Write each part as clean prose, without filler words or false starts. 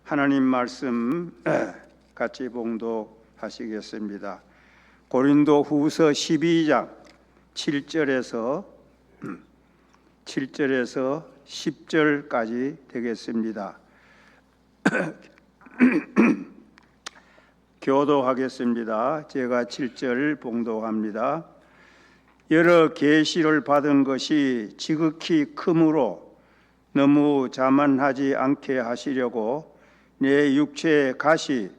하나님 말씀 같이 봉독하시겠습니다. 고린도 후서 12장 7절에서 10절까지 되겠습니다. 교도하겠습니다. 제가 7절 봉독합니다. 여러 계시를 받은 것이 지극히 크므로 너무 자만하지 않게 하시려고 내 육체의 가시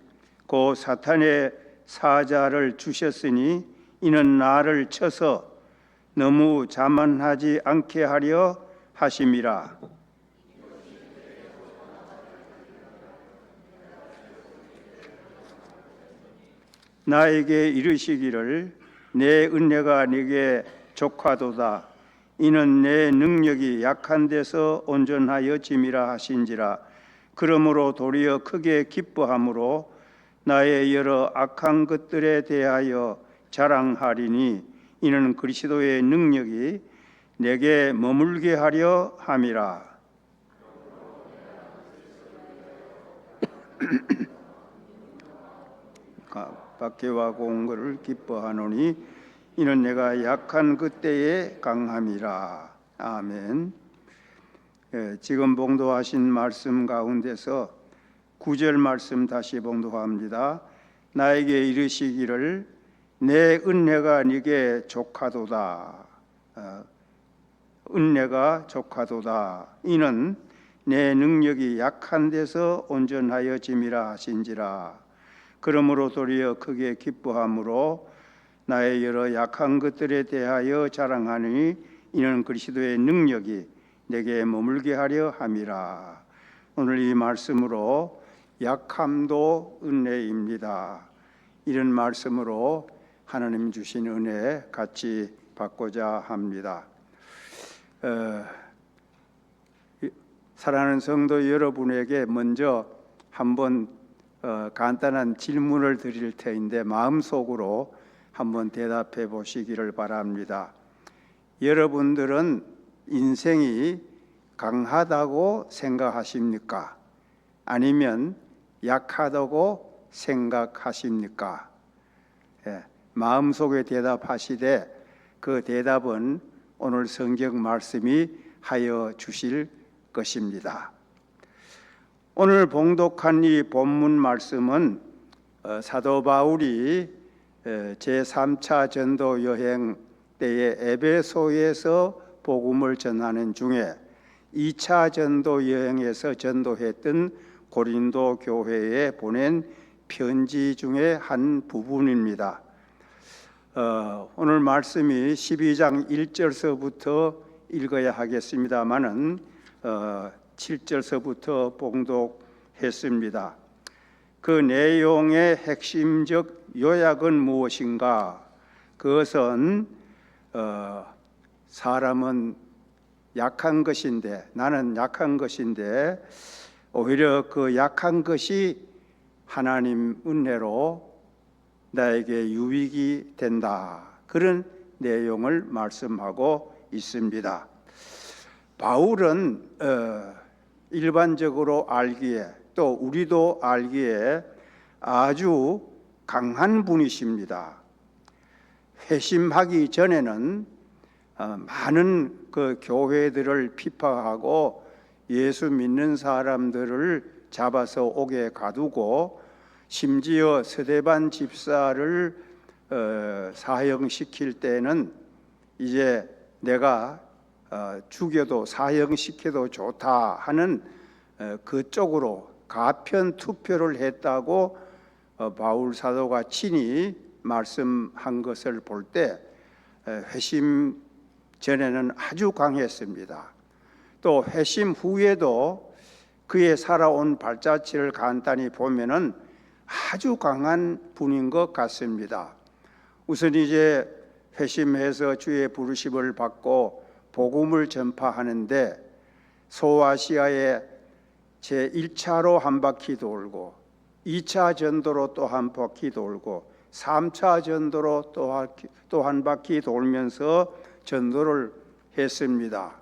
곧 사탄의 사자를 주셨으니 이는 나를 쳐서 너무 자만하지 않게 하려 하심이라. 나에게 이르시기를 내 은혜가 네게 족하도다. 이는 내 능력이 약한 데서 온전하여 짐이라 하신지라. 그러므로 도리어 크게 기뻐함으로 나의 여러 악한 것들에 대하여 자랑하리니 이는 그리스도의 능력이 내게 머물게 하려 함이라. 박해와 공고를 기뻐하노니 이는 내가 약한 그때에 강함이라. 아멘. 지금 봉독하신 말씀 가운데서 9절 말씀 다시 봉독합니다. 나에게 이르시기를 내 은혜가 네게 족하도다. 은혜가 족하도다. 이는 내 능력이 약한 데서 온전하여 짐이라 하신지라. 그러므로 도리어 크게 기뻐함으로 나의 여러 약한 것들에 대하여 자랑하니 이는 그리스도의 능력이 내게 머물게 하려 함이라. 오늘 이 말씀으로 약함도 은혜입니다. 이런 말씀으로 하나님 주신 은혜 같이 받고자 합니다. 사랑하는 성도 여러분에게 먼저 한번 간단한 질문을 드릴 터인데 마음속으로 한번 대답해 보시기를 바랍니다. 여러분들은 인생이 강하다고 생각하십니까? 아니면 약하다고 생각하십니까? 마음속에 대답하시되 그 대답은 오늘 성경 말씀이 하여 주실 것입니다. 오늘 봉독한 이 본문 말씀은 사도 바울이 제3차 전도 여행 때에 에베소에서 복음을 전하는 중에 2차 전도 여행에서 전도했던 고린도 교회에 보낸 편지 중에 한 부분입니다. 오늘 말씀이 12장 1절서부터 읽어야 하겠습니다마는 7절서부터 봉독했습니다. 그 내용의 핵심적 요약은 무엇인가? 그것은 사람은 약한 것인데, 나는 약한 것인데 오히려 그 약한 것이 하나님 은혜로 나에게 유익이 된다. 그런 내용을 말씀하고 있습니다. 바울은 일반적으로 알기에 또 우리도 알기에 아주 강한 분이십니다. 회심하기 전에는 많은 그 교회들을 피파하고 예수 믿는 사람들을 잡아서 옥에 가두고 심지어 스데반 집사를 사형시킬 때는 이제 내가 죽여도 사형시켜도 좋다 하는 그쪽으로 가편 투표를 했다고 바울 사도가 친히 말씀한 것을 볼 때 회심 전에는 아주 강했습니다. 또 회심 후에도 그의 살아온 발자취를 간단히 보면은 아주 강한 분인 것 같습니다. 우선 이제 회심해서 주의 부르심을 받고 복음을 전파하는데 소아시아에 제1차로 한 바퀴 돌고 2차 전도로 또 한 바퀴 돌고 3차 전도로 또 한 바퀴 돌면서 전도를 했습니다.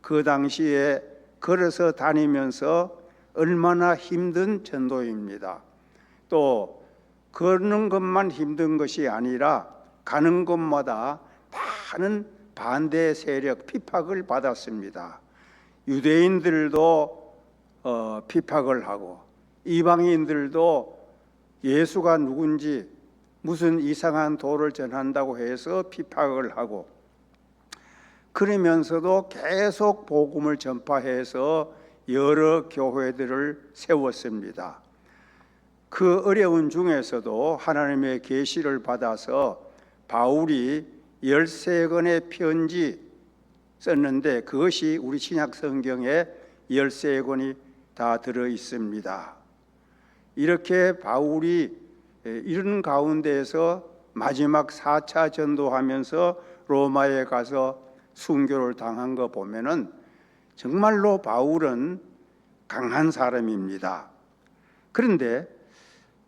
그 당시에 걸어서 다니면서 얼마나 힘든 전도입니다. 또 걷는 것만 힘든 것이 아니라 가는 곳마다 많은 반대 세력 핍박을 받았습니다. 유대인들도 핍박을 하고 이방인들도 예수가 누군지 무슨 이상한 도를 전한다고 해서 핍박을 하고, 그러면서도 계속 복음을 전파해서 여러 교회들을 세웠습니다. 그 어려운 중에서도 하나님의 계시를 받아서 바울이 13권의 편지 썼는데 그것이 우리 신약 성경에 13권이 다 들어 있습니다. 이렇게 바울이 이런 가운데에서 마지막 4차 전도하면서 로마에 가서 순교를 당한 거 보면은 정말로 바울은 강한 사람입니다. 그런데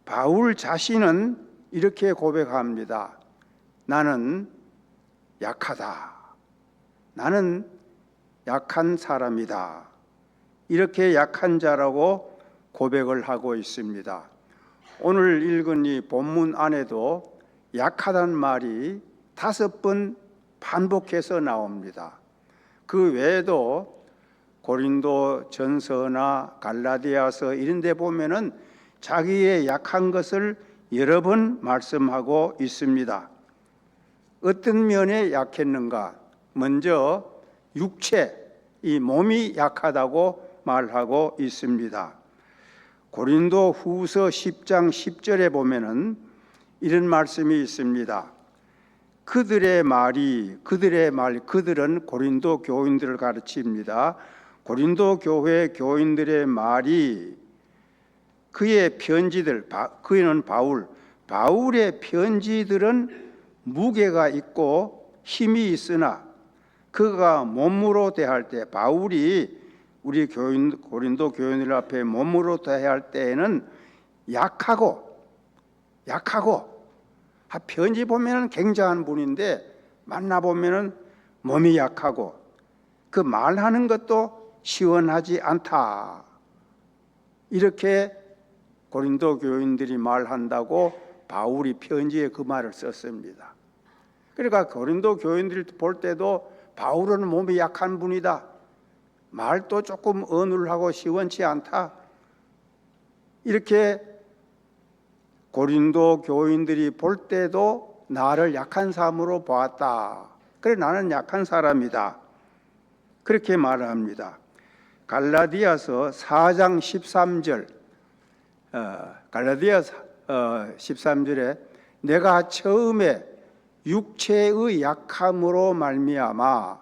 바울 자신은 이렇게 고백합니다. 나는 약하다. 나는 약한 사람이다. 이렇게 약한 자라고 고백을 하고 있습니다. 오늘 읽은 이 본문 안에도 약하다는 말이 5번 반복해서 나옵니다. 그 외에도 고린도 전서나 갈라디아서 이런 데 보면은 자기의 약한 것을 여러 번 말씀하고 있습니다. 어떤 면에 약했는가? 먼저 육체, 이 몸이 약하다고 말하고 있습니다. 고린도 후서 10장 10절에 보면은 이런 말씀이 있습니다. 그들의 그들은 고린도 교인들을 가르칩니다. 고린도 교회 교인들의 말이 그의 편지들, 그는 바울의 편지들은 무게가 있고 힘이 있으나 그가 몸으로 대할 때, 바울이 우리 고린도 교인들 앞에 몸으로 대할 때에는 약하고 편지 보면은 굉장한 분인데 만나 보면은 몸이 약하고 그 말하는 것도 시원하지 않다. 이렇게 고린도 교인들이 말한다고 바울이 편지에 그 말을 썼습니다. 그러니까 고린도 교인들이 볼 때도 바울은 몸이 약한 분이다. 말도 조금 어눌하고 시원치 않다. 이렇게 고린도 교인들이 볼 때도 나를 약한 사람으로 보았다. 그래, 나는 약한 사람이다. 그렇게 말합니다. 갈라디아서 4장 13절, 갈라디아서 13절에 내가 처음에 육체의 약함으로 말미암아,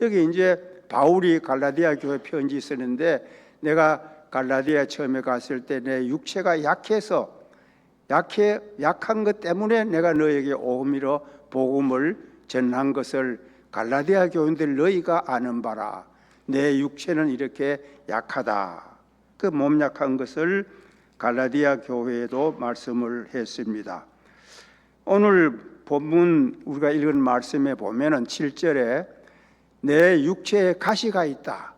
여기 이제 바울이 갈라디아 교회 편지 쓰는데 내가 갈라디아 처음에 갔을 때 내 육체가 약해서 약한 것 때문에 내가 너에게 오미로 복음을 전한 것을 갈라디아 교인들 너희가 아는 바라. 내 육체는 이렇게 약하다. 그 몸 약한 것을 갈라디아 교회에도 말씀을 했습니다. 오늘 본문 우리가 읽은 말씀에 보면은 7절에 내 육체에 가시가 있다.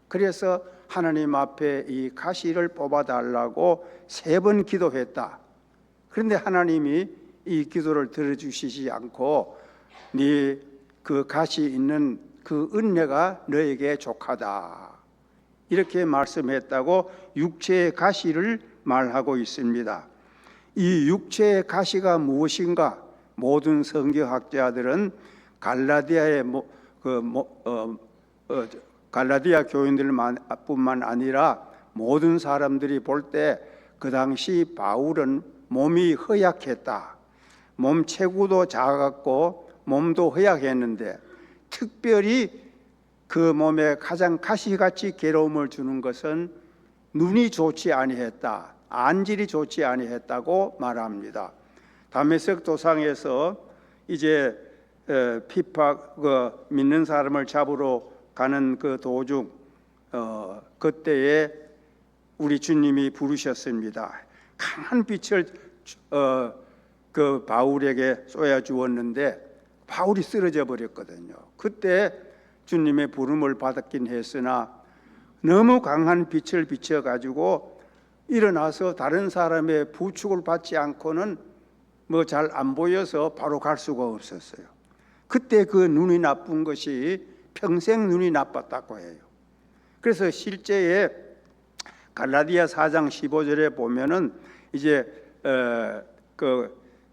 그래서 하나님 앞에 이 가시를 뽑아달라고 3번 기도했다. 그런데 하나님이 이 기도를 들어주시지 않고 네 그 가시 있는 그 은혜가 너에게 족하다. 이렇게 말씀했다고 육체의 가시를 말하고 있습니다. 이 육체의 가시가 무엇인가? 모든 성경학자들은 갈라디아 교인들뿐만 아니라 모든 사람들이 볼 때 그 당시 바울은 몸이 허약했다. 몸 체구도 작았고 몸도 허약했는데 특별히 그 몸에 가장 가시같이 괴로움을 주는 것은 눈이 좋지 아니했다. 안질이 좋지 아니했다고 말합니다. 다메섹 도상에서 이제 핍박 믿는 사람을 잡으러 가는 그 도중 그때에 우리 주님이 부르셨습니다. 강한 빛을 그 바울에게 쏘아 주었는데 바울이 쓰러져 버렸거든요. 그때 주님의 부름을 받았긴 했으나 너무 강한 빛을 비춰 가지고 일어나서 다른 사람의 부축을 받지 않고는 뭐 잘 안 보여서 바로 갈 수가 없었어요. 그때 그 눈이 나쁜 것이 평생 눈이 나빴다고 해요. 그래서 실제에 갈라디아 4장 15절에 보면은 이제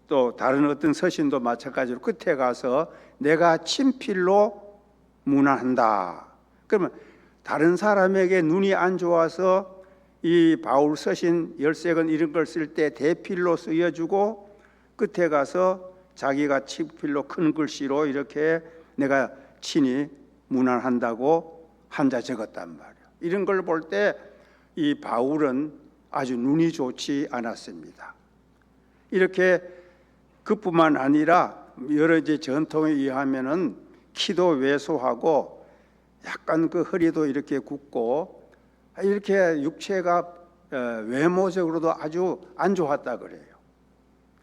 또 다른 어떤 서신도 마찬가지로 끝에 가서 내가 친필로 문안한다. 그러면 다른 사람에게 눈이 안 좋아서 이 바울 서신 13권 이런 걸 쓸 때 대필로 쓰여주고 끝에 가서 자기가 친필로 큰 글씨로 이렇게 내가 친히 문안한다고 한자 적었단 말이에요. 이런 걸 볼 때 이 바울은 아주 눈이 좋지 않았습니다. 이렇게 그뿐만 아니라 여러 이제 전통에 의하면은 키도 왜소하고 약간 그 허리도 이렇게 굽고 이렇게 육체가 외모적으로도 아주 안 좋았다 그래요.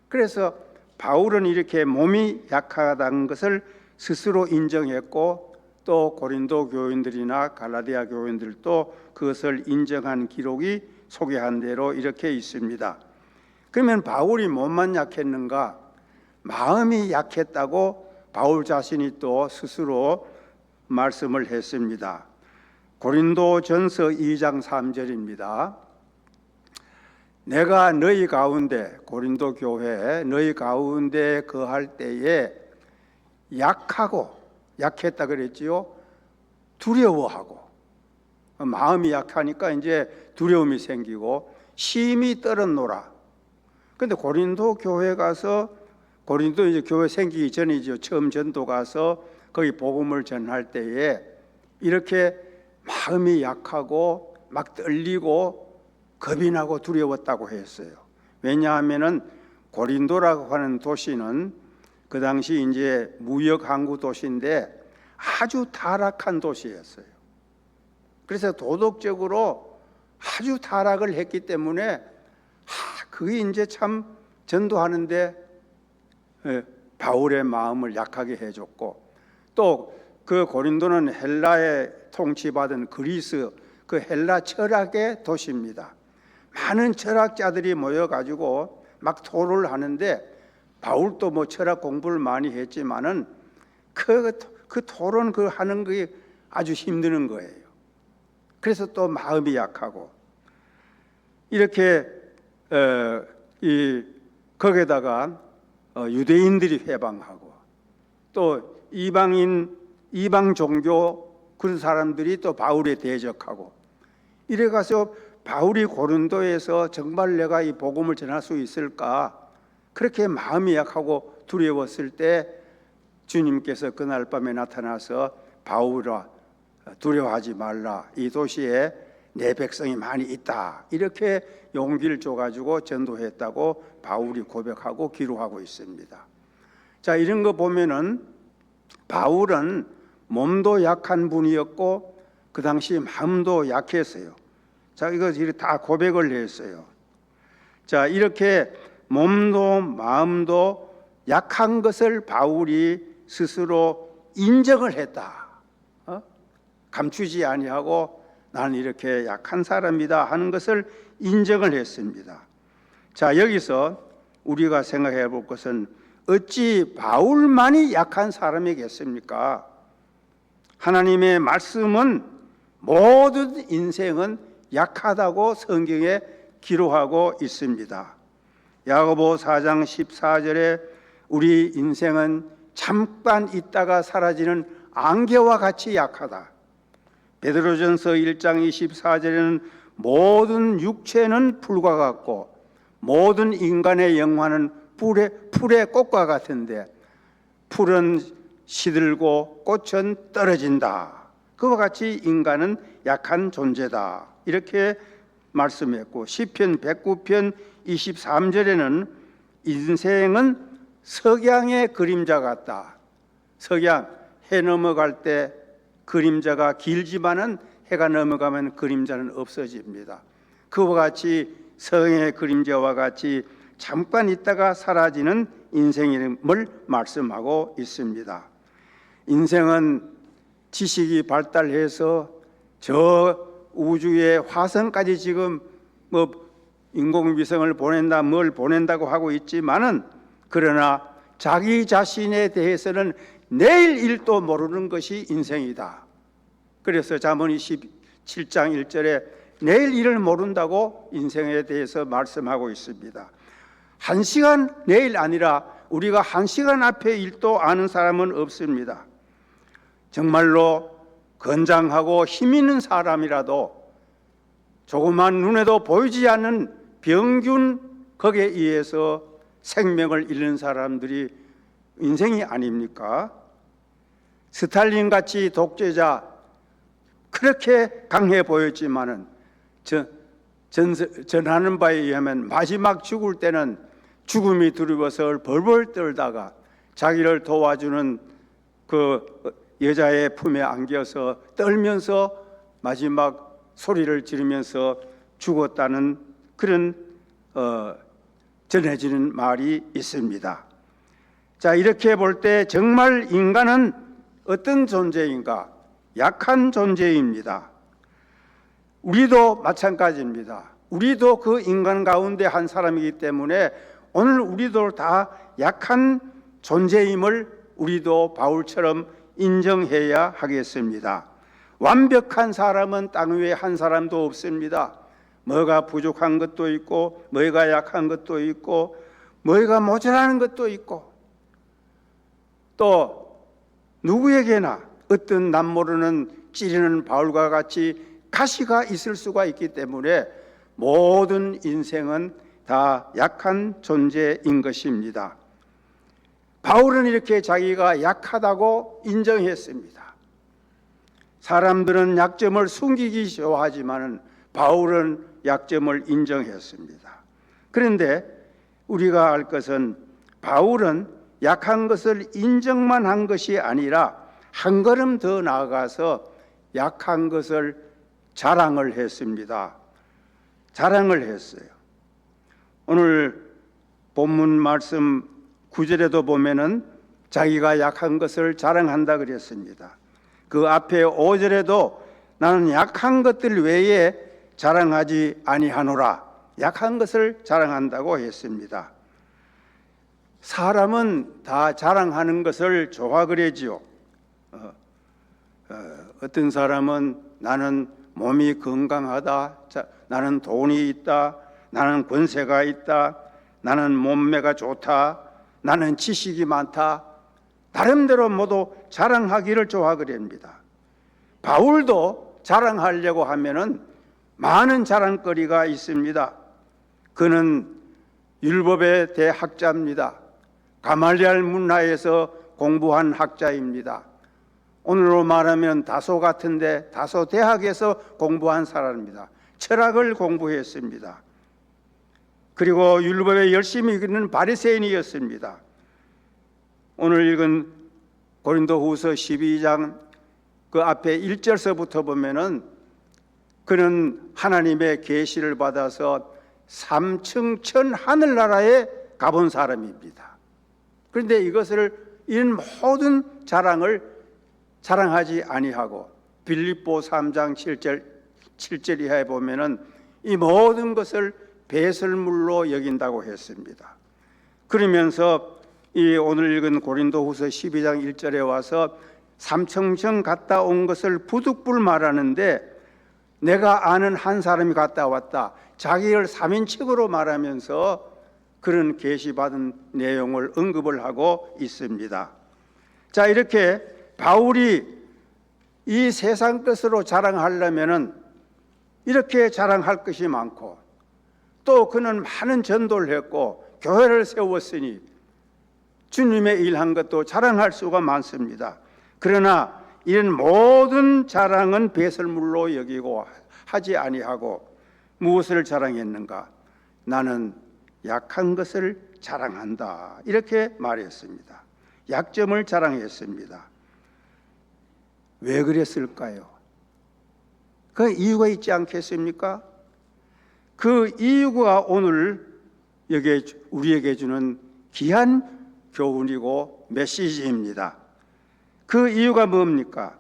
그래서 바울은 이렇게 몸이 약하다는 것을 스스로 인정했고 또 고린도 교인들이나 갈라디아 교인들도 그것을 인정한 기록이 소개한 대로 이렇게 있습니다. 그러면 바울이 몸만 약했는가? 마음이 약했다고 바울 자신이 또 스스로 말씀을 했습니다. 고린도전서 2장 3절입니다. 내가 너희 가운데, 고린도 교회 너희 가운데 거할 때에 약했다 그랬지요. 두려워하고 마음이 약하니까 이제 두려움이 생기고 심히 떨었노라. 근데 고린도 교회 가서, 고린도 이제 교회 생기기 전이죠. 처음 전도 가서 거기 복음을 전할 때에 이렇게 마음이 약하고 막 떨리고 겁이 나고 두려웠다고 했어요. 왜냐하면은 고린도라고 하는 도시는 그 당시 이제 무역 항구 도시인데 아주 타락한 도시였어요. 그래서 도덕적으로 아주 타락을 했기 때문에 그게 이제 참 전도하는데 바울의 마음을 약하게 해줬고, 또 그 고린도는 헬라에 통치받은 그리스, 그 헬라 철학의 도시입니다. 많은 철학자들이 모여가지고 막 토론을 하는데 바울도 뭐 철학 공부를 많이 했지만은 그 토론 하는 게 아주 힘드는 거예요. 그래서 또 마음이 약하고 이렇게 거기다가 유대인들이 회방하고 또 이방 종교 그런 사람들이 또 바울에 대적하고 이래 가서 바울이 고린도에서 정말 내가 이 복음을 전할 수 있을까 그렇게 마음이 약하고 두려웠을 때 주님께서 그날 밤에 나타나서 바울아 두려워하지 말라, 이 도시에 내 백성이 많이 있다, 이렇게 용기를 줘가지고 전도했다고 바울이 고백하고 기록하고 있습니다. 자, 이런 거 보면은 바울은 몸도 약한 분이었고 그 당시 마음도 약했어요. 자, 이거 다 고백을 했어요. 자, 이렇게 몸도 마음도 약한 것을 바울이 스스로 인정을 했다. 감추지 아니하고 나는 이렇게 약한 사람이다 하는 것을 인정을 했습니다. 자, 여기서 우리가 생각해 볼 것은 어찌 바울만이 약한 사람이겠습니까? 하나님의 말씀은 모든 인생은 약하다고 성경에 기록하고 있습니다. 야고보 4장 14절에 우리 인생은 잠깐 있다가 사라지는 안개와 같이 약하다. 베드로전서 1장 24절에는 모든 육체는 풀과 같고 모든 인간의 영화는 풀의 꽃과 같은데 풀은 시들고 꽃은 떨어진다. 그와 같이 인간은 약한 존재다. 이렇게 말씀했고 시편 109편 23절에는 인생은 석양의 그림자 같다. 석양, 해 넘어갈 때 그림자가 길지만은 해가 넘어가면 그림자는 없어집니다. 그와 같이 석양의 그림자와 같이 잠깐 있다가 사라지는 인생임을 말씀하고 있습니다. 인생은 지식이 발달해서 저 우주에 화성까지 지금 인공위성을 보낸다 뭘 보낸다고 하고 있지만은, 그러나 자기 자신에 대해서는 내일 일도 모르는 것이 인생이다. 그래서 잠언이 17장 1절에 내일 일을 모른다고 인생에 대해서 말씀하고 있습니다. 한 시간 내일 아니라 우리가 한 시간 앞에 일도 아는 사람은 없습니다. 정말로 건장하고 힘 있는 사람이라도 조그만 눈에도 보이지 않는 병균 거기에 의해서 생명을 잃는 사람들이 인생이 아닙니까? 스탈린 같이 독재자 그렇게 강해 보였지만은 전하는 바에 의하면 마지막 죽을 때는 죽음이 두려워서 벌벌 떨다가 자기를 도와주는 그 여자의 품에 안겨서 떨면서 마지막 소리를 지르면서 죽었다는 그런 전해지는 말이 있습니다. 자, 이렇게 볼 때 정말 인간은 어떤 존재인가? 약한 존재입니다. 우리도 마찬가지입니다. 우리도 그 인간 가운데 한 사람이기 때문에 오늘 우리도 다 약한 존재임을 우리도 바울처럼 인정해야 하겠습니다. 완벽한 사람은 땅 위에 한 사람도 없습니다. 뭐가 부족한 것도 있고, 뭐가 약한 것도 있고, 뭐가 모자라는 것도 있고, 또 누구에게나 어떤 남모르는 찌르는 바울과 같이 가시가 있을 수가 있기 때문에 모든 인생은 다 약한 존재인 것입니다. 바울은 이렇게 자기가 약하다고 인정했습니다. 사람들은 약점을 숨기기 좋아하지만 바울은 약점을 인정했습니다. 그런데 우리가 알 것은 바울은 약한 것을 인정만 한 것이 아니라 한 걸음 더 나아가서 약한 것을 자랑을 했습니다. 자랑을 했어요. 오늘 본문 말씀 9절에도 보면은 자기가 약한 것을 자랑한다 그랬습니다. 그 앞에 5절에도 나는 약한 것들 외에 자랑하지 아니하노라, 약한 것을 자랑한다고 했습니다. 사람은 다 자랑하는 것을 좋아하지요. 어떤 사람은 나는 몸이 건강하다, 나는 돈이 있다, 나는 권세가 있다, 나는 몸매가 좋다, 나는 지식이 많다, 나름대로 모두 자랑하기를 좋아하랍니다. 바울도 자랑하려고 하면은 많은 자랑거리가 있습니다. 그는 율법의 대학자입니다. 가말리알 문화에서 공부한 학자입니다. 오늘로 말하면 다소 같은데 다소 대학에서 공부한 사람입니다. 철학을 공부했습니다. 그리고 율법에 열심히 읽는 바리새인이었습니다. 오늘 읽은 고린도후서 12장 그 앞에 1절서부터 보면은 그는 하나님의 계시를 받아서 3층 천 하늘나라에 가본 사람입니다. 그런데 이런 모든 자랑을 자랑하지 아니하고 빌립보 3장 7절 이하에 보면은 이 모든 것을 배설물로 여긴다고 했습니다. 그러면서 이 오늘 읽은 고린도후서 12장 1절에 와서 삼청천 갔다 온 것을 부득불 말하는데 내가 아는 한 사람이 갔다 왔다, 자기를 3인칭으로 말하면서 그런 계시받은 내용을 언급을 하고 있습니다. 자, 이렇게 바울이 이 세상 것으로 자랑하려면은 이렇게 자랑할 것이 많고, 또 그는 많은 전도를 했고 교회를 세웠으니 주님의 일한 것도 자랑할 수가 많습니다. 그러나 이런 모든 자랑은 배설물로 여기고 하지 아니하고 무엇을 자랑했는가? 나는 약한 것을 자랑한다, 이렇게 말했습니다. 약점을 자랑했습니다. 왜 그랬을까요? 그 이유가 있지 않겠습니까? 그 이유가 오늘 여기에 우리에게 주는 귀한 교훈이고 메시지입니다. 그 이유가 뭡니까?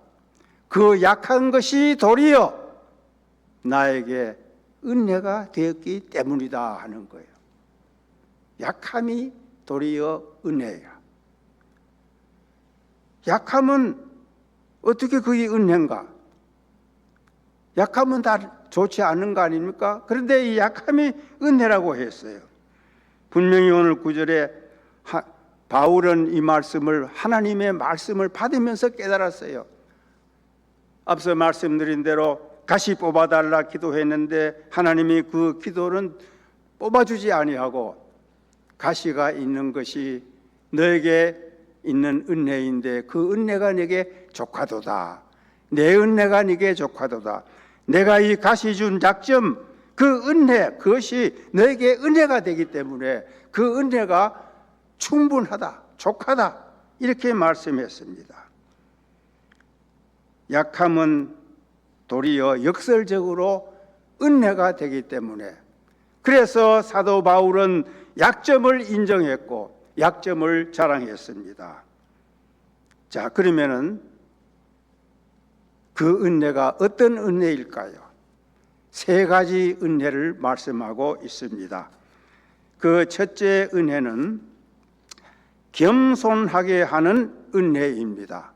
그 약한 것이 도리어 나에게 은혜가 되었기 때문이다 하는 거예요. 약함이 도리어 은혜야. 약함은 어떻게 그게 은혜인가? 약함은 다 좋지 않은 거 아닙니까? 그런데 이 약함이 은혜라고 했어요. 분명히 오늘 9절에 바울은 이 말씀을, 하나님의 말씀을 받으면서 깨달았어요. 앞서 말씀드린 대로 가시 뽑아달라 기도했는데 하나님이 그 기도는 뽑아주지 아니하고 가시가 있는 것이 너에게 있는 은혜인데 그 은혜가 네게 족하도다. 내 은혜가 네게 족하도다. 내가 이 가시 준 약점, 그 은혜, 그것이 너에게 은혜가 되기 때문에 그 은혜가 충분하다, 족하다, 이렇게 말씀했습니다. 약함은 도리어 역설적으로 은혜가 되기 때문에, 그래서 사도 바울은 약점을 인정했고 약점을 자랑했습니다. 자, 그러면은 그 은혜가 어떤 은혜일까요? 세 가지 은혜를 말씀하고 있습니다. 그 첫째 은혜는 겸손하게 하는 은혜입니다.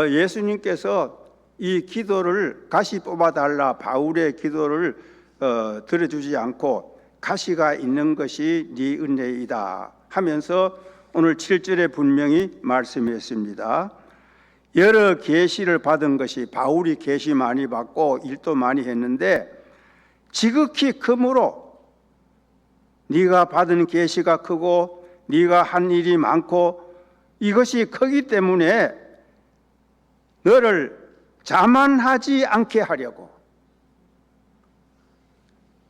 예수님께서 이 기도를 가시 뽑아달라, 바울의 기도를 들어주지 않고 가시가 있는 것이 네 은혜이다 하면서 오늘 7절에 분명히 말씀했습니다. 여러 계시를 받은 것이, 바울이 계시 많이 받고 일도 많이 했는데 지극히 크므로, 네가 받은 계시가 크고 네가 한 일이 많고 이것이 크기 때문에 너를 자만하지 않게 하려고,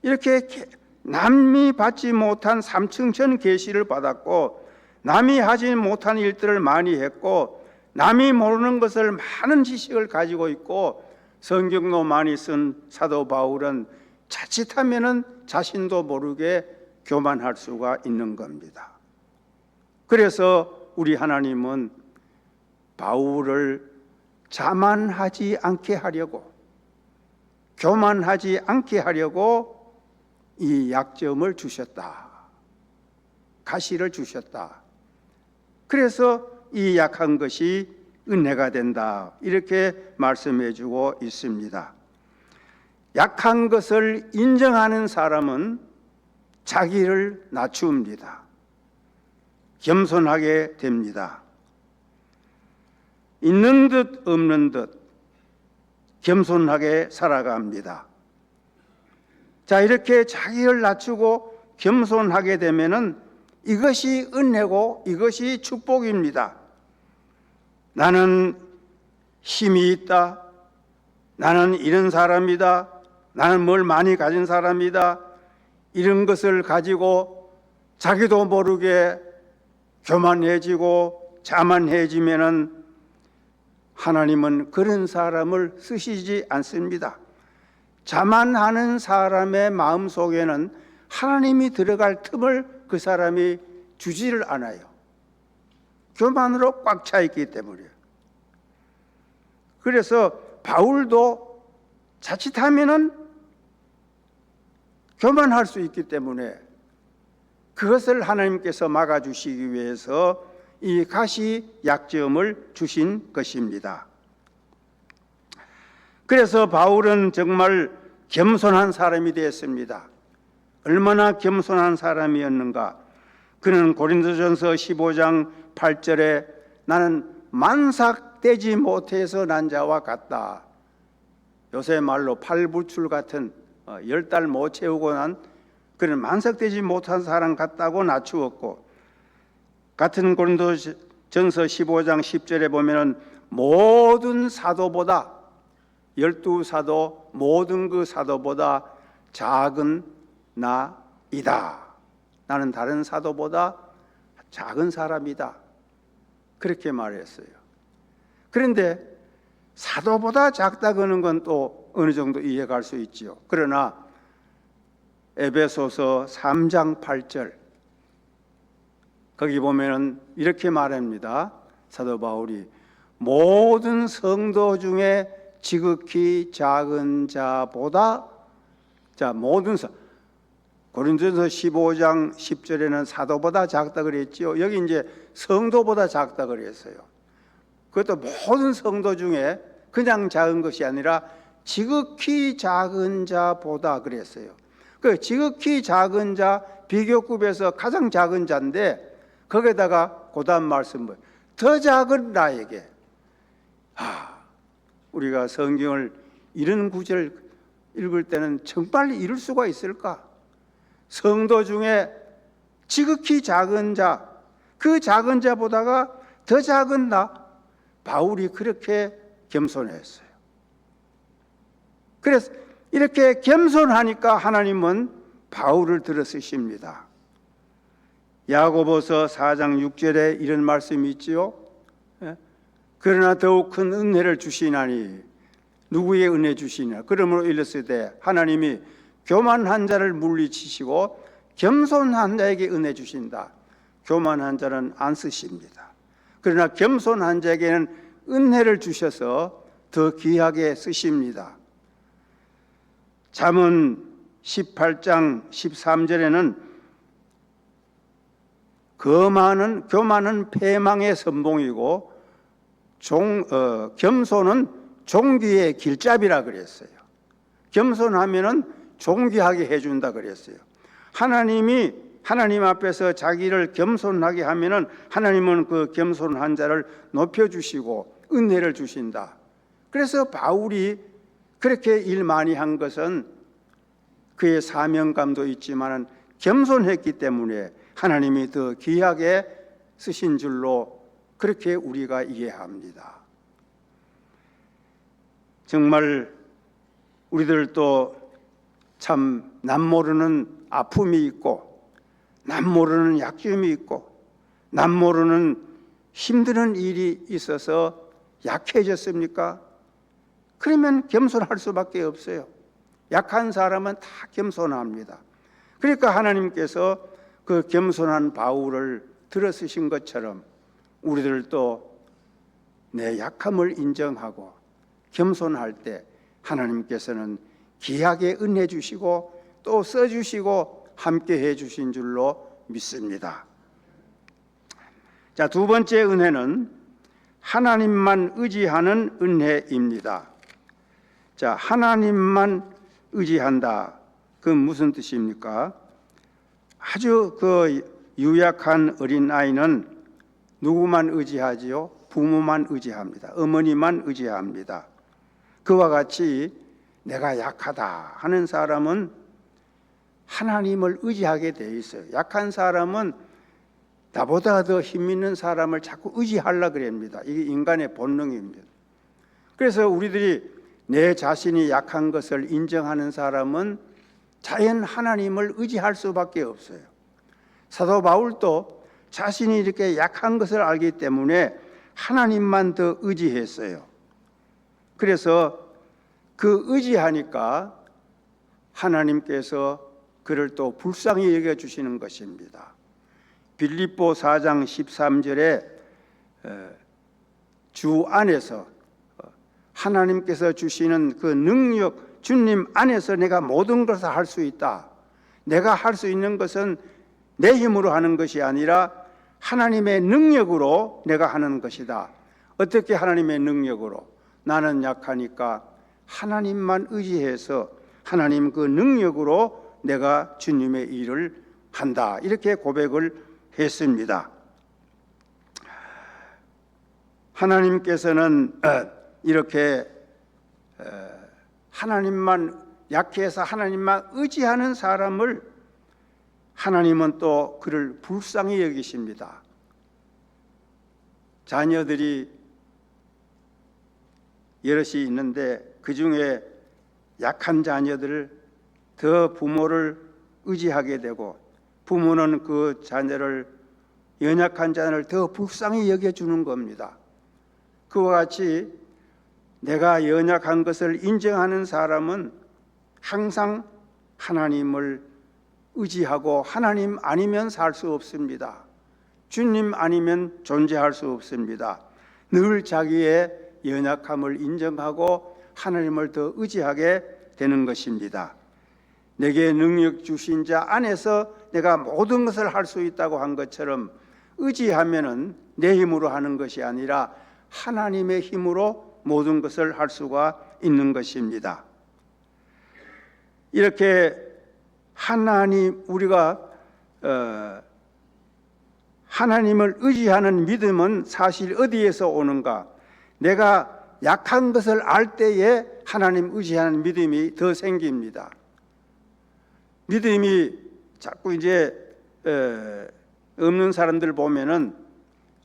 이렇게 남이 받지 못한 삼층천 계시를 받았고 남이 하지 못한 일들을 많이 했고 남이 모르는 것을 많은 지식을 가지고 있고 성경도 많이 쓴 사도 바울은 자칫하면은 자신도 모르게 교만할 수가 있는 겁니다. 그래서 우리 하나님은 바울을 자만하지 않게 하려고, 교만하지 않게 하려고 이 약점을 주셨다. 가시를 주셨다. 그래서 이 약한 것이 은혜가 된다. 이렇게 말씀해 주고 있습니다. 약한 것을 인정하는 사람은 자기를 낮춥니다. 겸손하게 됩니다. 있는 듯 없는 듯 겸손하게 살아갑니다. 자, 이렇게 자기를 낮추고 겸손하게 되면은 이것이 은혜고 이것이 축복입니다. 나는 힘이 있다. 나는 이런 사람이다. 나는 뭘 많이 가진 사람이다. 이런 것을 가지고 자기도 모르게 교만해지고 자만해지면은 하나님은 그런 사람을 쓰시지 않습니다. 자만하는 사람의 마음 속에는 하나님이 들어갈 틈을 그 사람이 주지를 않아요. 교만으로 꽉 차 있기 때문이에요. 그래서 바울도 자칫하면은 교만할 수 있기 때문에 그것을 하나님께서 막아주시기 위해서 이 가시 약점을 주신 것입니다. 그래서 바울은 정말 겸손한 사람이 되었습니다. 얼마나 겸손한 사람이었는가? 그는 고린도전서 15장 8절에 나는 만삭되지 못해서 난 자와 같다. 요새 말로 팔불출 같은 10달 못 채우고 난 그는 만삭되지 못한 사람 같다고 낮추었고, 같은 고린도전서 15장 10절에 보면은 모든 사도보다, 12사도 모든 그 사도보다 작은 나이다. 나는 다른 사도보다 작은 사람이다. 그렇게 말했어요. 그런데 사도보다 작다고는 건 또 어느 정도 이해갈 수 있지요. 그러나 에베소서 3장 8절 거기 보면은 이렇게 말합니다. 사도 바울이 모든 성도 중에 지극히 작은 자보다 모든 고린도전서 15장 10절에는 사도보다 작다 그랬지요. 여기 이제 성도보다 작다 그랬어요. 그것도 모든 성도 중에 그냥 작은 것이 아니라 지극히 작은 자보다 그랬어요. 그 지극히 작은 자 비교급에서 가장 작은 자인데 거기다가 그다음 말씀은 더 작은 나에게. 우리가 성경을 이런 구절 읽을 때는 정말 이룰 수가 있을까? 성도 중에 지극히 작은 자, 그 작은 자보다가 더 작은 나, 바울이 그렇게 겸손했어요. 그래서 이렇게 겸손하니까 하나님은 바울을 들어 쓰십니다. 야고보서 4장 6절에 이런 말씀이 있지요. 그러나 더욱 큰 은혜를 주시나니 누구의 은혜 주시냐? 그러므로 일렀으되 하나님이 교만한 자를 물리치시고 겸손한 자에게 은혜 주신다. 교만한 자는 안 쓰십니다. 그러나 겸손한 자에게는 은혜를 주셔서 더 귀하게 쓰십니다. 잠언 18장 13절에는 교만은 패망의 선봉이고 겸손은 종귀의 길잡이라 그랬어요. 겸손하면은 종귀하게 해준다 그랬어요. 하나님 앞에서 자기를 겸손하게 하면은 하나님은 그 겸손한 자를 높여주시고 은혜를 주신다. 그래서 바울이 그렇게 일 많이 한 것은 그의 사명감도 있지만 겸손했기 때문에 하나님이 더 귀하게 쓰신 줄로 그렇게 우리가 이해합니다. 정말 우리들도 참 남모르는 아픔이 있고 남모르는 약점이 있고 남모르는 힘드는 일이 있어서 약해졌습니까? 그러면 겸손할 수밖에 없어요. 약한 사람은 다 겸손합니다. 그러니까 하나님께서 그 겸손한 바울을 들어 쓰신 것처럼 우리들도 내 약함을 인정하고 겸손할 때 하나님께서는 귀하게 은혜 주시고 또 써주시고 함께 해주신 줄로 믿습니다. 자, 두 번째 은혜는 하나님만 의지하는 은혜입니다. 자, 하나님만 의지한다. 그건 무슨 뜻입니까? 아주 그 유약한 어린아이는 누구만 의지하지요? 부모만 의지합니다. 어머니만 의지합니다. 그와 같이 내가 약하다 하는 사람은 하나님을 의지하게 돼 있어요. 약한 사람은 나보다 더 힘 있는 사람을 자꾸 의지하려고 그럽니다. 이게 인간의 본능입니다. 그래서 우리들이 내 자신이 약한 것을 인정하는 사람은 자연 하나님을 의지할 수밖에 없어요. 사도 바울도 자신이 이렇게 약한 것을 알기 때문에 하나님만 더 의지했어요. 그래서 그 의지하니까 하나님께서 그를 또 불쌍히 여겨주시는 것입니다. 빌립보 4장 13절에 주 안에서 하나님께서 주시는 그 능력, 주님 안에서 내가 모든 것을 할 수 있다. 내가 할 수 있는 것은 내 힘으로 하는 것이 아니라 하나님의 능력으로 내가 하는 것이다. 어떻게 하나님의 능력으로? 나는 약하니까 하나님만 의지해서 하나님 그 능력으로 내가 주님의 일을 한다. 이렇게 고백을 했습니다. 하나님께서는 이렇게 하나님만 약해서 하나님만 의지하는 사람을 하나님은 또 그를 불쌍히 여기십니다. 자녀들이 여럿이 있는데 그 중에 약한 자녀들을 더 부모를 의지하게 되고 부모는 그 자녀를 연약한 자녀를 더 불쌍히 여겨주는 겁니다. 그와 같이 내가 연약한 것을 인정하는 사람은 항상 하나님을 의지하고 하나님 아니면 살 수 없습니다. 주님 아니면 존재할 수 없습니다. 늘 자기의 연약함을 인정하고 하나님을 더 의지하게 되는 것입니다. 내게 능력 주신 자 안에서 내가 모든 것을 할 수 있다고 한 것처럼 의지하면은 내 힘으로 하는 것이 아니라 하나님의 힘으로 모든 것을 할 수가 있는 것입니다. 이렇게 우리가 하나님을 의지하는 믿음은 사실 어디에서 오는가? 내가 약한 것을 알 때에 하나님 의지하는 믿음이 더 생깁니다. 믿음이 자꾸 이제 없는 사람들 보면은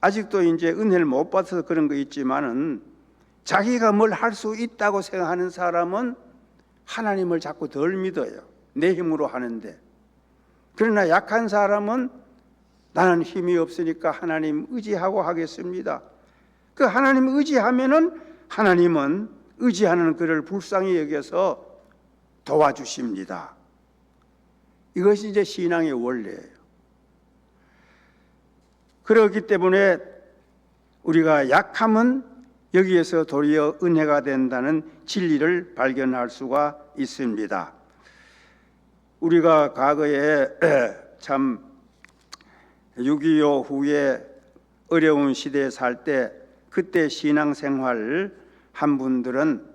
아직도 이제 은혜를 못 받아서 그런 거 있지만은 자기가 뭘 할 수 있다고 생각하는 사람은 하나님을 자꾸 덜 믿어요. 내 힘으로 하는데. 그러나 약한 사람은 나는 힘이 없으니까 하나님 의지하고 하겠습니다. 그 하나님 의지하면은 하나님은 의지하는 그를 불쌍히 여겨서 도와주십니다. 이것이 이제 신앙의 원리예요. 그렇기 때문에 우리가 약함은 여기에서 도리어 은혜가 된다는 진리를 발견할 수가 있습니다. 우리가 과거에 참 6.25 후에 어려운 시대에 살 때 그때 신앙생활을 한 분들은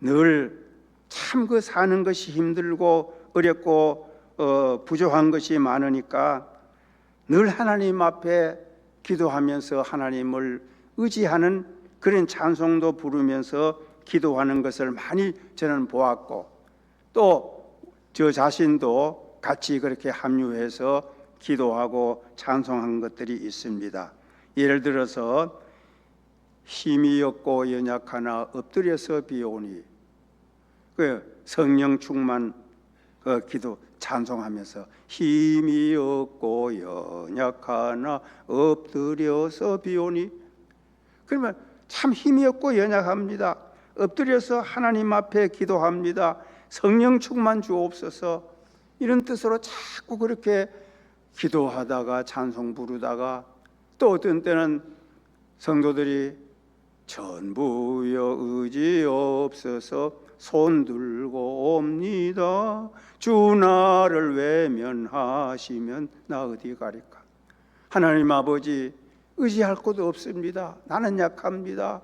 늘 참 그 사는 것이 힘들고 어렵고 부족한 것이 많으니까 늘 하나님 앞에 기도하면서 하나님을 의지하는 그런 찬송도 부르면서 기도하는 것을 많이 저는 보았고 또 저 자신도 같이 그렇게 합류해서 기도하고 찬송한 것들이 있습니다. 예를 들어서 힘이 없고 연약하나 엎드려서 비오니 그 성령 충만 기도 찬송하면서 힘이 없고 연약하나 엎드려서 비오니 그러면 참 힘이 없고 연약합니다. 엎드려서 하나님 앞에 기도합니다. 성령 충만 주옵소서 이런 뜻으로 자꾸 그렇게 기도하다가 찬송 부르다가 또 어떤 때는 성도들이 전부여 의지옵소서 손 들고 옵니다. 주 나를 외면하시면 나 어디 가리까. 하나님 아버지 의지할 곳도 없습니다. 나는 약합니다.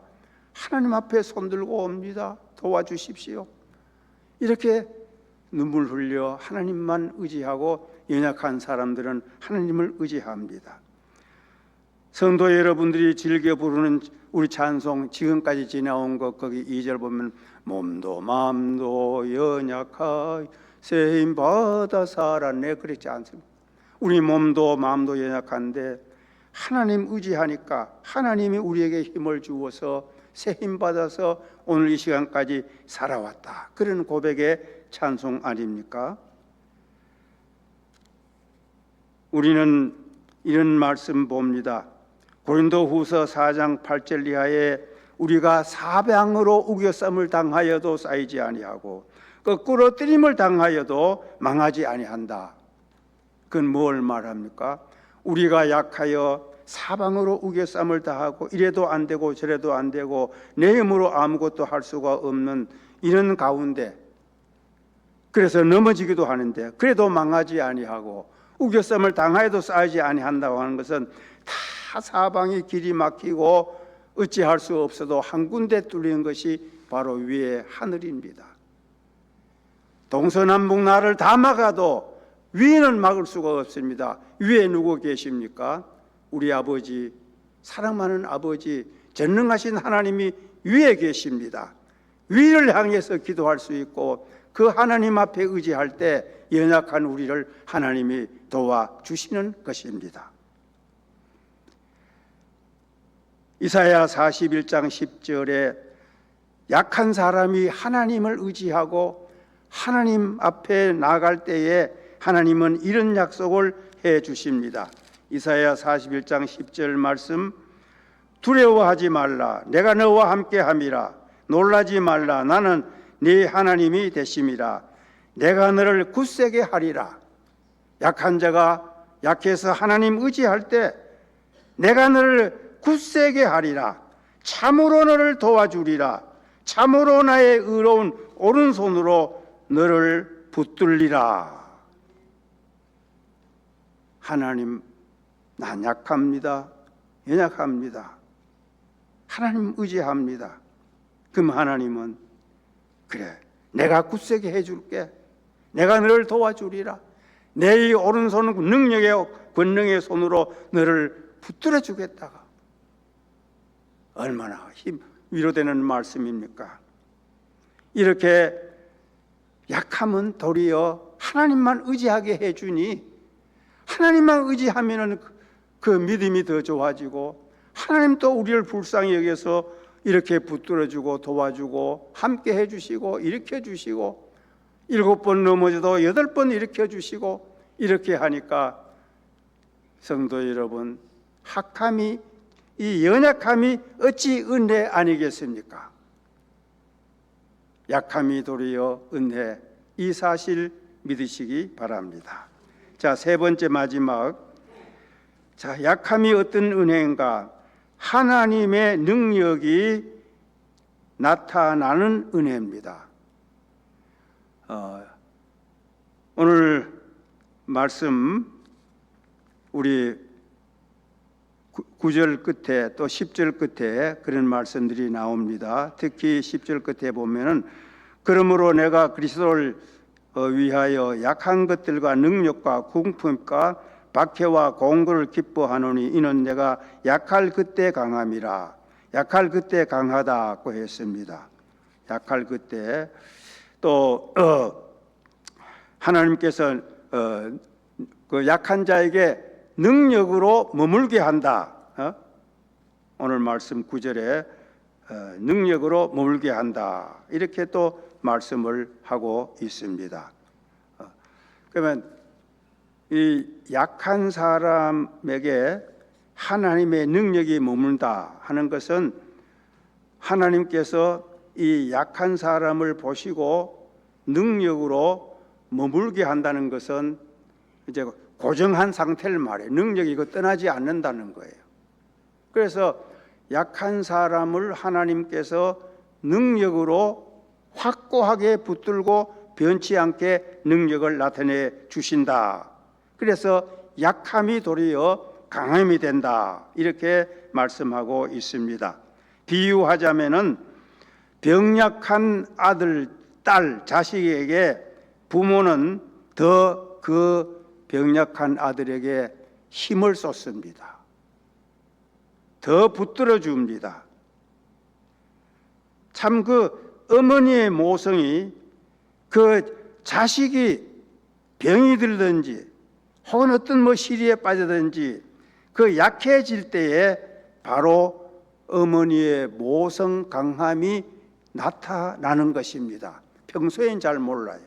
하나님 앞에 손 들고 옵니다. 도와주십시오. 이렇게 눈물 흘려 하나님만 의지하고 연약한 사람들은 하나님을 의지합니다. 성도 여러분들이 즐겨 부르는 우리 찬송 지금까지 지나온 것 거기 2절 보면 몸도 마음도 연약하여 세임 받아 살았네 그랬지 않습니까? 우리 몸도 마음도 연약한데 하나님 의지하니까 하나님이 우리에게 힘을 주어서 새 힘 받아서 오늘 이 시간까지 살아왔다. 그런 고백의 찬송 아닙니까? 우리는 이런 말씀 봅니다. 고린도후서 4장 8절 이하에 우리가 사방으로 우겨쌈을 당하여도 쌓이지 아니하고 거꾸로 뜨림을 당하여도 망하지 아니한다. 그건 뭘 말합니까? 우리가 약하여 사방으로 우겨쌈을 다하고 이래도 안 되고 저래도 안 되고 내 힘으로 아무것도 할 수가 없는 이런 가운데 그래서 넘어지기도 하는데 그래도 망하지 아니하고 우겨쌈을 당하여도 쌓이지 아니한다고 하는 것은 다 사방이 길이 막히고 어찌할 수 없어도 한 군데 뚫리는 것이 바로 위의 하늘입니다. 동서남북 나를 다 막아도 위에는 막을 수가 없습니다. 위에 누구 계십니까? 우리 아버지, 사랑 많은 아버지, 전능하신 하나님이 위에 계십니다. 위를 향해서 기도할 수 있고 그 하나님 앞에 의지할 때 연약한 우리를 하나님이 도와주시는 것입니다. 이사야 41장 10절에 약한 사람이 하나님을 의지하고 하나님 앞에 나갈 때에 하나님은 이런 약속을 해 주십니다. 이사야 41장 10절 말씀 두려워하지 말라 내가 너와 함께함이라 놀라지 말라 나는 네 하나님이 되심이라 내가 너를 굳세게 하리라. 약한 자가 약해서 하나님 의지할 때 내가 너를 굳세게 하리라. 참으로 너를 도와주리라. 참으로 나의 의로운 오른손으로 너를 붙들리라. 하나님, 난 약합니다. 연약합니다. 하나님 의지합니다. 그럼 하나님은 그래, 내가 굳세게 해줄게. 내가 너를 도와주리라. 내 이 오른손 능력의 권능의 손으로 너를 붙들어 주겠다가 얼마나 위로되는 말씀입니까? 이렇게 약하면 도리어 하나님만 의지하게 해주니, 하나님만 의지하면은 그 믿음이 더 좋아지고, 하나님 또 우리를 불쌍히 여겨서 이렇게 붙들어주고 도와주고 함께 해주시고 일으켜 주시고, 7번 넘어져도 8번 일으켜 주시고, 이렇게 하니까 성도 여러분, 약함이, 이 연약함이 어찌 은혜 아니겠습니까? 약함이 도리어 은혜, 이 사실 믿으시기 바랍니다. 자, 세 번째 마지막. 자, 약함이 어떤 은혜인가? 하나님의 능력이 나타나는 은혜입니다. 오늘 말씀 우리 9절 끝에 또 10절 끝에 그런 말씀들이 나옵니다. 특히 10절 끝에 보면은 그러므로 내가 그리스도를 위하여 약한 것들과 능력과 궁핍과 박해와 공고를 기뻐하노니 이는 내가 약할 그때 강함이라. 약할 그때 강하다고 했습니다. 약할 그때. 또 하나님께서 그 약한 자에게 능력으로 머물게 한다. 오늘 말씀 9절에 능력으로 머물게 한다. 이렇게 또 말씀을 하고 있습니다. 그러면 이 약한 사람에게 하나님의 능력이 머문다 하는 것은, 하나님께서 이 약한 사람을 보시고 능력으로 머물게 한다는 것은 이제 고정한 상태를 말해요. 능력이 이거 떠나지 않는다는 거예요. 그래서 약한 사람을 하나님께서 능력으로 확고하게 붙들고 변치 않게 능력을 나타내 주신다. 그래서 약함이 도리어 강함이 된다. 이렇게 말씀하고 있습니다. 비유하자면은 병약한 아들, 딸, 자식에게 부모는 더 그 병약한 아들에게 힘을 쏟습니다. 더 붙들어 줍니다. 참 그 어머니의 모성이 그 자식이 병이 들든지 혹은 어떤 시리에 빠지든지 그 약해질 때에 바로 어머니의 모성 강함이 나타나는 것입니다. 평소엔 잘 몰라요.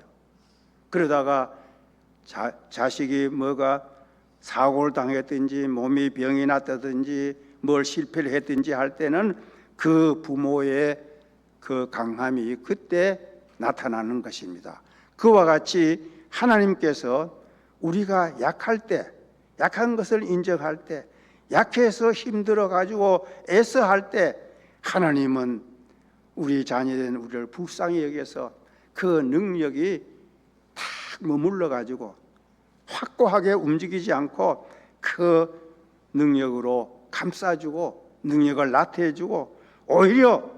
그러다가 자식이 뭐가 사고를 당했든지 몸이 병이 났다든지 뭘 실패를 했든지 할 때는 그 부모의 그 강함이 그때 나타나는 것입니다. 그와 같이 하나님께서 우리가 약할 때, 약한 것을 인정할 때, 약해서 힘들어 가지고 애써 할 때 하나님은 우리 자녀된 우리를 불쌍히 여겨서 그 능력이 탁 머물러 가지고 확고하게 움직이지 않고 그 능력으로 감싸주고 능력을 나타내주고 오히려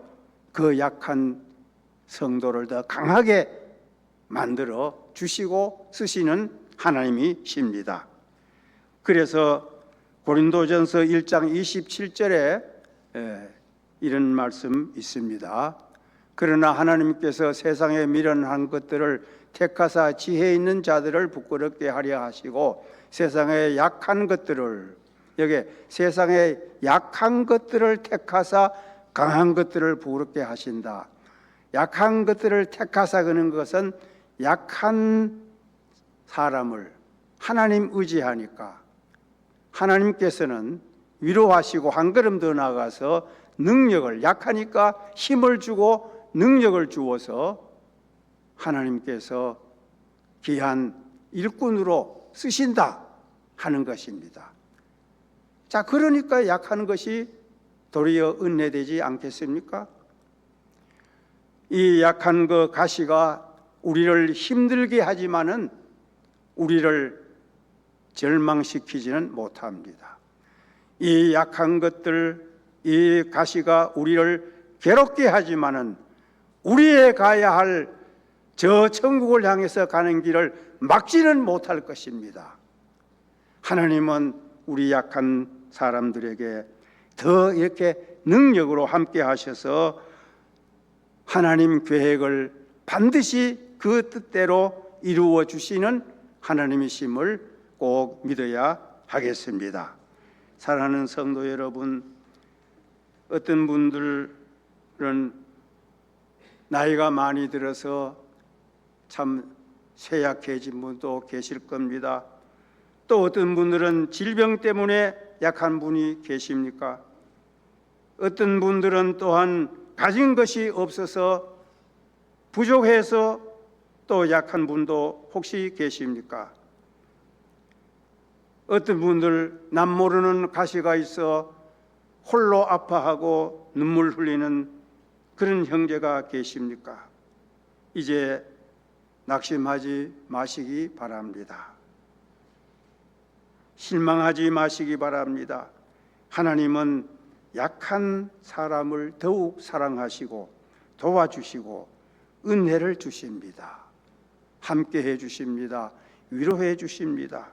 그 약한 성도를 더 강하게 만들어 주시고 쓰시는 하나님이십니다. 그래서 고린도전서 1장 27절에 이런 말씀 있습니다. 그러나 하나님께서 세상에 미련한 것들을 택하사 지혜 있는 자들을 부끄럽게 하려 하시고 세상의 약한 것들을, 여기 세상의 약한 것들을 택하사 강한 것들을 부끄럽게 하신다. 약한 것들을 택하사 그는 것은 약한 사람을 하나님 의지하니까 하나님께서는 위로하시고 한 걸음 더 나아가서 능력을, 약하니까 힘을 주고 능력을 주어서 하나님께서 귀한 일꾼으로 쓰신다 하는 것입니다. 자, 그러니까 약한 것이 도리어 은혜되지 않겠습니까? 이 약한 그 가시가 우리를 힘들게 하지만은 우리를 절망시키지는 못합니다. 이 약한 것들, 이 가시가 우리를 괴롭게 하지만은 우리의 가야 할 저 천국을 향해서 가는 길을 막지는 못할 것입니다. 하나님은 우리 약한 사람들에게 더 이렇게 능력으로 함께 하셔서 하나님 계획을 반드시 그 뜻대로 이루어 주시는 하나님이심을 꼭 믿어야 하겠습니다. 사랑하는 성도 여러분, 어떤 분들은 나이가 많이 들어서 참 쇠약해진 분도 계실 겁니다. 또 어떤 분들은 질병 때문에 약한 분이 계십니까? 어떤 분들은 또한 가진 것이 없어서 부족해서 또 약한 분도 혹시 계십니까? 어떤 분들 남 모르는 가시가 있어 홀로 아파하고 눈물 흘리는 그런 형제가 계십니까? 이제 낙심하지 마시기 바랍니다. 실망하지 마시기 바랍니다. 하나님은 약한 사람을 더욱 사랑하시고 도와주시고 은혜를 주십니다. 함께 해 주십니다. 위로해 주십니다.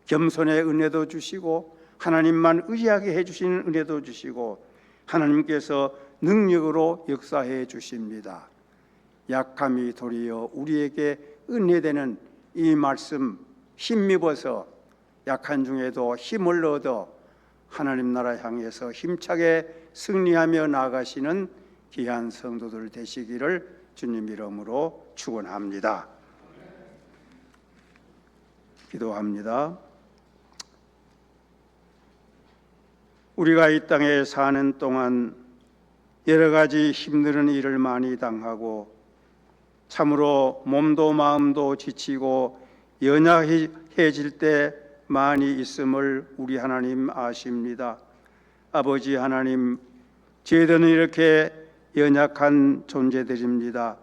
겸손의 은혜도 주시고 하나님만 의지하게 해 주시는 은혜도 주시고 하나님께서 능력으로 역사해 주십니다. 약함이 도리어 우리에게 은혜되는 이 말씀 힘입어서 약한 중에도 힘을 얻어 하나님 나라 향해서 힘차게 승리하며 나아가시는 귀한 성도들 되시기를 주님 이름으로 축원합니다. 기도합니다. 우리가 이 땅에 사는 동안 여러 가지 힘든 일을 많이 당하고 참으로 몸도 마음도 지치고 연약해질 때 많이 있음을 우리 하나님 아십니다. 아버지 하나님, 저희들은 이렇게 연약한 존재들입니다.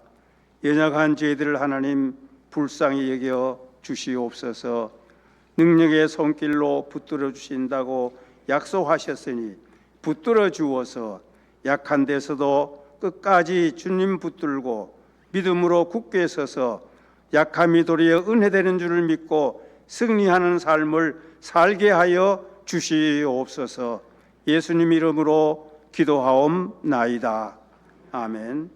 연약한 저희들을 하나님 불쌍히 여겨 주시옵소서. 능력의 손길로 붙들어 주신다고 약속하셨으니 붙들어 주어서 약한 데서도 끝까지 주님 붙들고 믿음으로 굳게 서서 약함이 도리어 은혜되는 줄을 믿고 승리하는 삶을 살게 하여 주시옵소서. 예수님 이름으로 기도하옵나이다. 아멘.